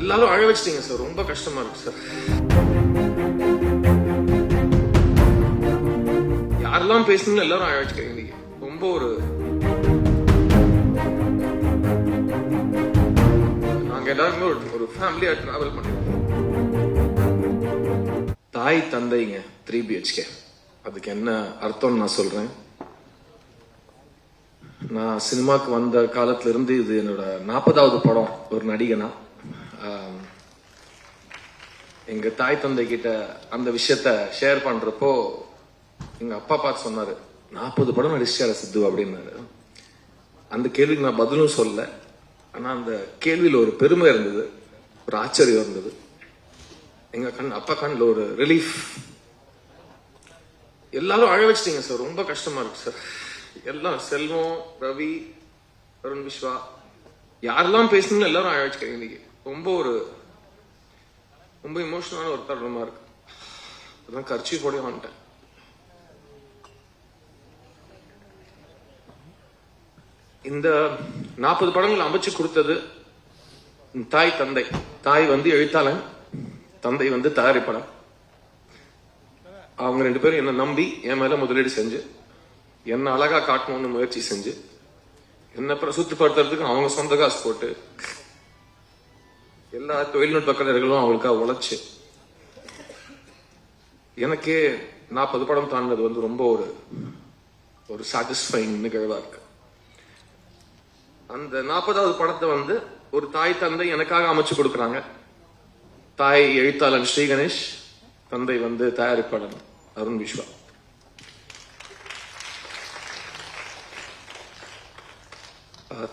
எல்லாரும் அழ வச்சிட்டீங்க சார். ரொம்ப கஷ்டமா இருக்கு சார். யாரெல்லாம் பேசணும்னு எல்லாரும் அழ வச்சுக்கிறீங்க. நீங்க ரொம்ப ஒரு நாங்க எல்லாருமே ஒரு ஃபேமிலியா டிராவல் பண்ணிருக்கோம். தாய் தந்தைங்க 3 BHK. அதுக்கு என்ன அர்த்தம் நான் சொல்றேன். நான் சினிமாக்கு வந்த காலத்துல இருந்து இது என்னோட 40வது படம் ஒரு நடிகனா. எங்க தாய் தந்தை கிட்ட அந்த விஷயத்த ஷேர் பண்றப்போ எங்க அப்பா பார்த்து சொன்னாரு, 40 படம் நடிச்சார சித்து அப்படின்னாரு. அந்த கேள்விக்கு நான் பதிலும் சொல்ல. ஆனா அந்த கேள்வியில ஒரு பெருமை இருந்தது, ஒரு ஆச்சரியம் இருந்தது. எங்க அப்பா கண்ணில் ஒரு ரிலீஃப். எல்லாரும் அழ வச்சிட்டீங்க சார். ரொம்ப கஷ்டமா இருக்கு சார். எல்லாம் செல்வம், ரவி, அருண் விஸ்வா, யாரெல்லாம் பேசணும்னு எல்லாரும் அழ வச்சுக்கிறீங்க. இன்னைக்கு ரொம்ப இமோஷனலான ஒரு தருணமா இருக்கு. அதான் கர்ச்சி போட வந்துட்டேன். இந்த 40 படங்கள் அமைச்சு கொடுத்தது தாய் தந்தை. தாய் எழுத்தாளன், தந்தை தயாரிப்பாளர். அவங்க 2 பேரும் என்ன நம்பி என் மேல முதலீடு செஞ்சு என்ன அழகா காட்டணும்னு முயற்சி செஞ்சு என்ன பிரசுத்தப்படுத்துறதுக்கு அவங்க சொந்த காசு போட்டு எல்லா தொழில்நுட்ப கலைஞர்களும் அவங்களுக்காக உழைச்சு எனக்கே 40 படம் தாண்டினது ரொம்ப ஒரு சாட்டிஸ்ஃபைங் நிகழ்வா இருக்கு. அந்த 40வது படத்தை ஒரு தாய் தந்தை எனக்காக அமைச்சு கொடுக்குறாங்க. தாய் எழுத்தாளன் ஸ்ரீ கணேஷ், தந்தை தயாரிப்பாளன் அருண் விஸ்வா.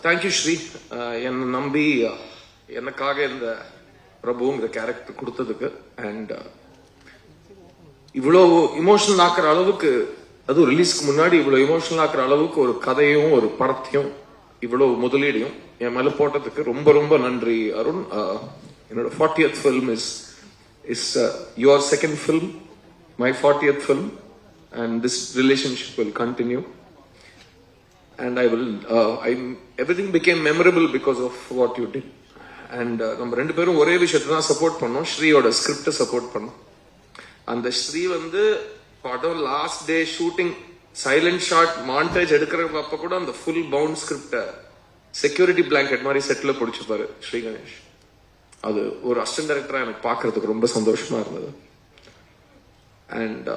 தேங்க்யூ ஸ்ரீ. என்னை நம்பி எனக்காக இந்த பிரபுங்கிற கேரக்டர் கொடுத்ததுக்கு. அண்ட் இவ்வளவு இமோஷனல் ஆக்குற அளவுக்கு, அதுவும் ரிலீஸ்க்கு முன்னாடி இவ்வளவு இமோஷனல் ஆக்குற அளவுக்கு ஒரு கதையும் ஒரு படத்தையும் இவ்வளவு முதலீடையும் என் மேல போட்டதுக்கு ரொம்ப ரொம்ப நன்றி அருண். என்னோட 40th film is your second film, my 40th film, and this relationship will continue. And everything became memorable because of what you did. And நம்ம 2 பேரும் ஒரே விஷயத்தை தான் சப்போர்ட் பண்ணோம், ஸ்ரீயோட ஸ்கிரிப்டை சப்போர்ட் பண்ணோம். அந்த ஸ்ரீ படம் last day shooting silent shot montage எடுக்கிறப்ப கூட அந்த full bound script security blanket மாதிரி செட்ல பிடிச்சிப்பாரு ஸ்ரீ கணேஷ். அது ஒரு அசிஸ்டன்ட் டைரக்டரா எனக்கு பாக்குறதுக்கு ரொம்ப சந்தோஷமா இருந்தது. அண்ட்